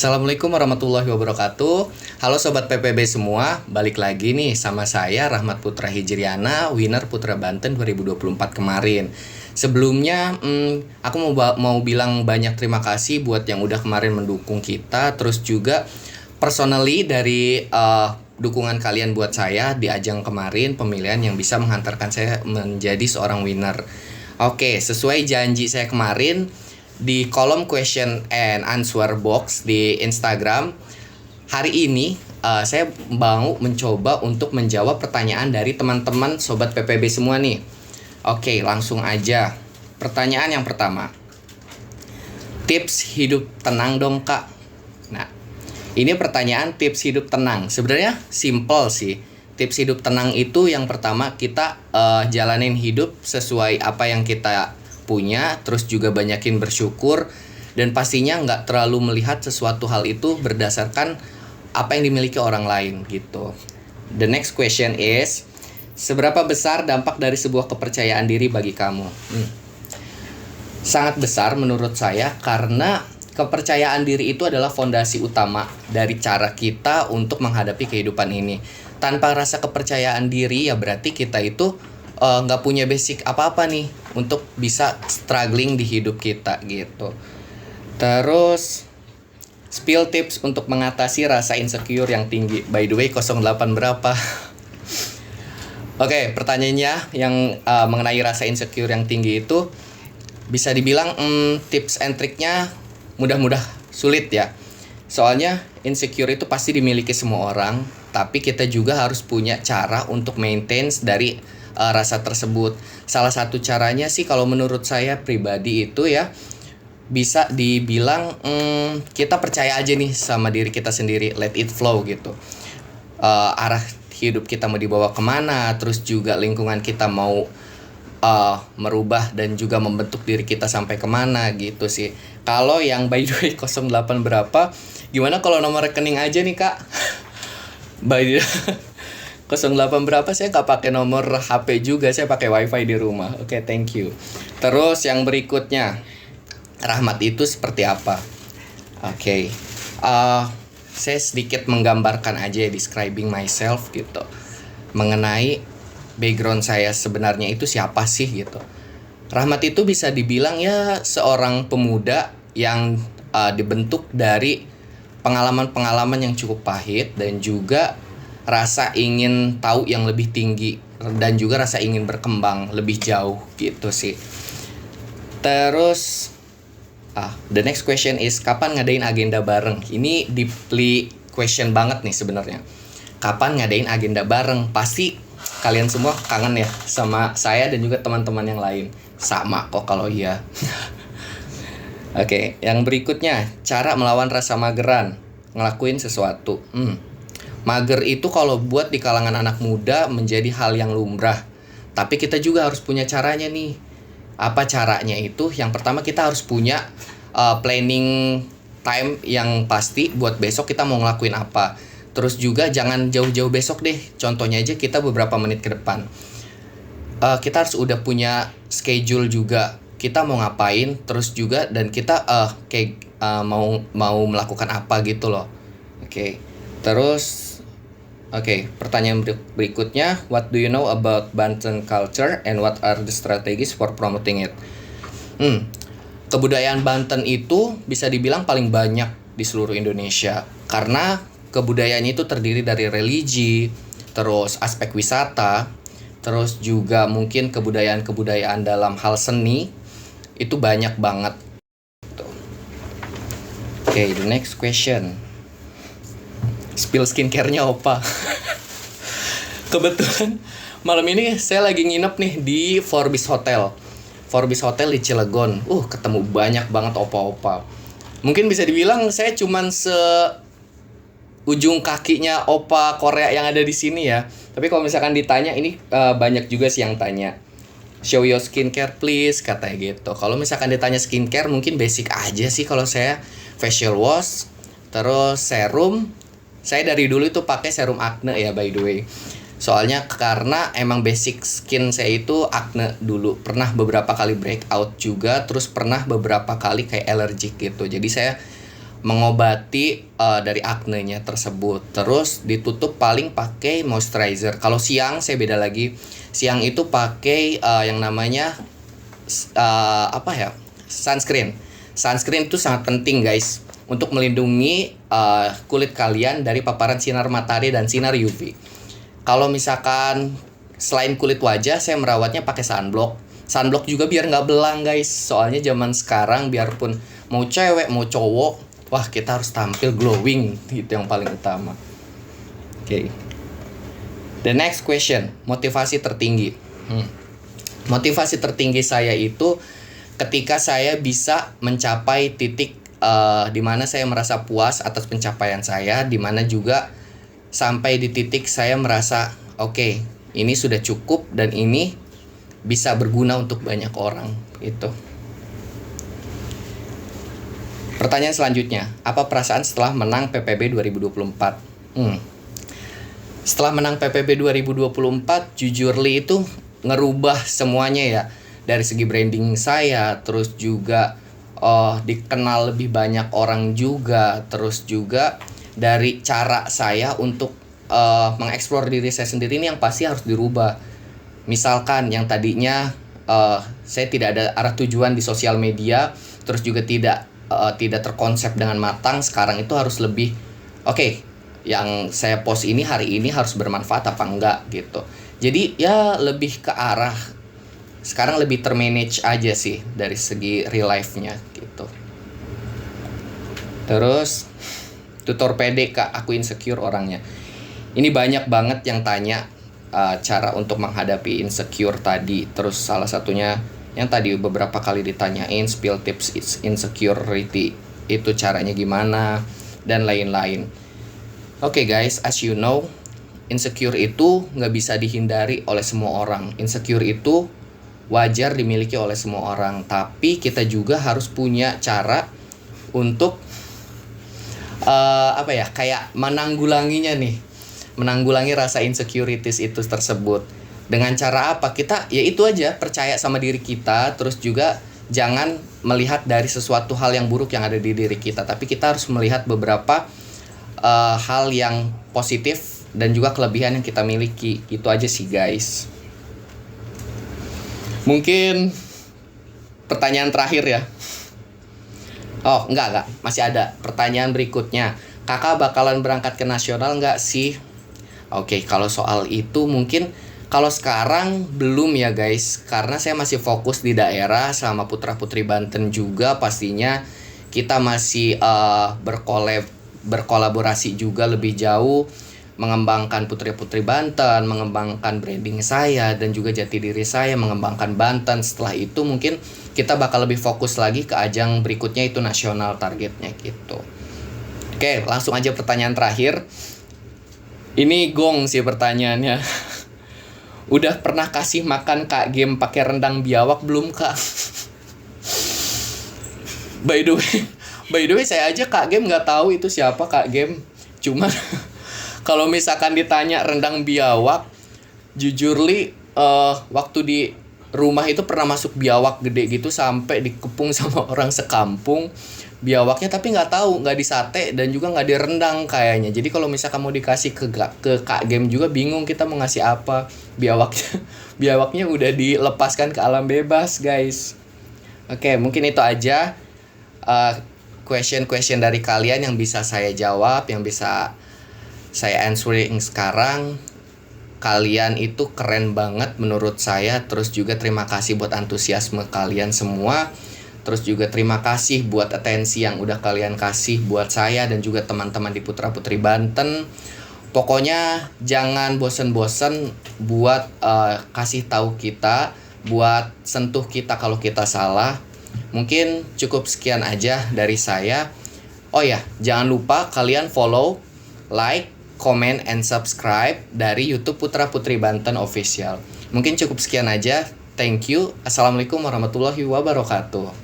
Assalamualaikum warahmatullahi wabarakatuh. Halo Sobat PPB semua, balik lagi nih sama saya Rahmat Putra Hijriana, winner Putra Banten 2024 kemarin. Sebelumnya aku mau bilang banyak terima kasih buat yang udah kemarin mendukung kita. Terus juga personally dari dukungan kalian buat saya di ajang kemarin pemilihan yang bisa menghantarkan saya menjadi seorang winner. Oke, sesuai janji saya kemarin di kolom question and answer box di Instagram, hari ini saya mau mencoba untuk menjawab pertanyaan dari teman-teman Sobat PPB semua nih. Oke, langsung aja. Pertanyaan yang pertama, tips hidup tenang dong Kak. Nah, ini pertanyaan tips hidup tenang. Sebenarnya simple sih. Tips hidup tenang itu yang pertama kita jalanin hidup sesuai apa yang kita punya, terus juga banyakin bersyukur, dan pastinya nggak terlalu melihat sesuatu hal itu berdasarkan apa yang dimiliki orang lain gitu. The next question is, seberapa besar dampak dari sebuah kepercayaan diri bagi kamu? Sangat besar menurut saya, karena kepercayaan diri itu adalah fondasi utama dari cara kita untuk menghadapi kehidupan ini. Tanpa rasa kepercayaan diri ya berarti kita itu nggak punya basic apa-apa nih untuk bisa struggling di hidup kita gitu. Terus spill tips untuk mengatasi rasa insecure yang tinggi. By the way 08 berapa? Oke, pertanyaannya yang mengenai rasa insecure yang tinggi itu bisa dibilang tips and triknya mudah-mudah sulit ya. Soalnya insecure itu pasti dimiliki semua orang, tapi kita juga harus punya cara untuk maintain dari rasa tersebut. Salah satu caranya sih kalau menurut saya pribadi itu ya, bisa dibilang kita percaya aja nih sama diri kita sendiri, let it flow gitu. Arah hidup kita mau dibawa kemana, terus juga lingkungan kita mau merubah dan juga membentuk diri kita sampai kemana gitu sih. Kalau yang by the way 08 berapa, gimana kalau nomor rekening aja nih Kak? By the 08 berapa, saya nggak pakai nomor HP juga, saya pakai wifi di rumah. Oke, thank you. Terus yang berikutnya, Rahmat itu seperti apa? Oke, saya sedikit menggambarkan aja, describing myself gitu, mengenai background saya sebenarnya itu siapa sih gitu. Rahmat itu bisa dibilang ya seorang pemuda yang dibentuk dari pengalaman-pengalaman yang cukup pahit, dan juga rasa ingin tahu yang lebih tinggi, dan juga rasa ingin berkembang lebih jauh gitu sih. Terus the next question is, kapan ngadain agenda bareng? Ini deeply question banget nih sebenarnya. Kapan ngadain agenda bareng? Pasti kalian semua kangen ya sama saya dan juga teman-teman yang lain. Sama kok kalau iya. Oke, yang berikutnya, cara melawan rasa mageran ngelakuin sesuatu. Mager itu kalau buat di kalangan anak muda menjadi hal yang lumrah. Tapi kita juga harus punya caranya nih. Apa caranya itu? Yang pertama kita harus punya planning time yang pasti buat besok kita mau ngelakuin apa. Terus juga jangan jauh-jauh besok deh. Contohnya aja kita beberapa menit ke depan. Kita harus udah punya schedule juga. Kita mau ngapain, terus juga dan kita mau melakukan apa gitu loh. Oke. Terus pertanyaan berikutnya, what do you know about Banten culture and what are the strategies for promoting it? Kebudayaan Banten itu bisa dibilang paling banyak di seluruh Indonesia, karena kebudayaannya itu terdiri dari religi, terus aspek wisata, terus juga mungkin kebudayaan dalam hal seni, itu banyak banget. Oke, the next question. Spill skincare-nya Opa. Kebetulan malam ini saya lagi nginep nih di Forbis Hotel. Forbis Hotel di Cilegon. Ketemu banyak banget opa-opa. Mungkin bisa dibilang saya cuman ujung kakinya opa Korea yang ada di sini ya. Tapi kalau misalkan ditanya ini banyak juga sih yang tanya, show your skincare please, katanya gitu. Kalau misalkan ditanya skincare mungkin basic aja sih kalau saya, facial wash, terus serum. Saya dari dulu itu pakai serum acne ya by the way. Soalnya karena emang basic skin saya itu acne dulu. Pernah beberapa kali breakout juga, terus pernah beberapa kali kayak allergic gitu. Jadi saya mengobati dari aknenya tersebut. Terus ditutup paling pakai moisturizer. Kalau siang saya beda lagi. Siang itu pakai yang namanya sunscreen. Sunscreen itu sangat penting guys untuk melindungi kulit kalian dari paparan sinar matahari dan sinar UV. Kalau misalkan selain kulit wajah, saya merawatnya pakai sunblock. Sunblock juga biar nggak belang guys. Soalnya zaman sekarang biarpun mau cewek mau cowok, wah kita harus tampil glowing, itu yang paling utama. Oke. The next question, motivasi tertinggi. Motivasi tertinggi saya itu ketika saya bisa mencapai titik di mana saya merasa puas atas pencapaian saya, di mana juga sampai di titik saya merasa oke, ini sudah cukup dan ini bisa berguna untuk banyak orang itu. Pertanyaan selanjutnya, apa perasaan setelah menang PPB 2024? Setelah menang PPB 2024, jujurly itu ngerubah semuanya ya. Dari segi branding saya, terus juga dikenal lebih banyak orang juga, terus juga dari cara saya untuk mengeksplor diri saya sendiri ini yang pasti harus dirubah. Misalkan yang tadinya saya tidak ada arah tujuan di sosial media, terus juga tidak terkonsep dengan matang, sekarang itu harus lebih oke, yang saya post ini hari ini harus bermanfaat apa enggak gitu. Jadi ya lebih ke arah sekarang lebih termanage aja sih dari segi real life-nya gitu. Terus tutor pede Kak, aku insecure orangnya. Ini banyak banget yang tanya cara untuk menghadapi insecure tadi. Terus salah satunya yang tadi beberapa kali ditanyain, spill tips insecurity itu caranya gimana dan lain-lain. Oke guys, as you know, insecure itu nggak bisa dihindari oleh semua orang. Insecure itu wajar dimiliki oleh semua orang, tapi kita juga harus punya cara untuk kayak menanggulanginya nih, menanggulangi rasa insecurities itu tersebut. Dengan cara apa? Kita ya itu aja, percaya sama diri kita, terus juga jangan melihat dari sesuatu hal yang buruk yang ada di diri kita, tapi kita harus melihat beberapa hal yang positif dan juga kelebihan yang kita miliki. Itu aja sih guys. Mungkin pertanyaan terakhir ya. Oh enggak, masih ada pertanyaan berikutnya. Kakak bakalan berangkat ke nasional enggak sih? Oke, kalau soal itu mungkin kalau sekarang belum ya guys, karena saya masih fokus di daerah sama Putra Putri Banten juga. Pastinya kita masih berkolaborasi juga lebih jauh, mengembangkan Putri-Putri Banten, mengembangkan branding saya dan juga jati diri saya, mengembangkan Banten. Setelah itu mungkin kita bakal lebih fokus lagi ke ajang berikutnya, itu nasional targetnya gitu. Oke, langsung aja pertanyaan terakhir. Ini gong sih pertanyaannya. Udah pernah kasih makan Kak Game pakai rendang biawak belum Kak? By the way saya aja Kak Game nggak tahu itu siapa Kak Game. Cuma kalau misalkan ditanya rendang biawak, jujurly waktu di rumah itu pernah masuk biawak gede gitu sampai dikepung sama orang sekampung biawaknya, tapi nggak tahu, nggak disate dan juga nggak direndang kayaknya. Jadi kalau misalkan mau dikasih ke Kak Game juga bingung kita mau ngasih apa. Biawaknya udah dilepaskan ke alam bebas guys. Oke, mungkin itu aja question dari kalian yang bisa saya jawab, yang bisa saya answering sekarang. Kalian itu keren banget menurut saya. Terus juga terima kasih buat antusiasme kalian semua. Terus juga terima kasih buat atensi yang udah kalian kasih buat saya dan juga teman-teman di Putra Putri Banten. Pokoknya jangan bosen-bosen buat kasih tahu kita, buat sentuh kita kalau kita salah. Mungkin cukup sekian aja dari saya. Oh ya, jangan lupa kalian follow, like, comment, and subscribe dari YouTube Putra Putri Banten Official. Mungkin cukup sekian aja. Thank you. Assalamualaikum warahmatullahi wabarakatuh.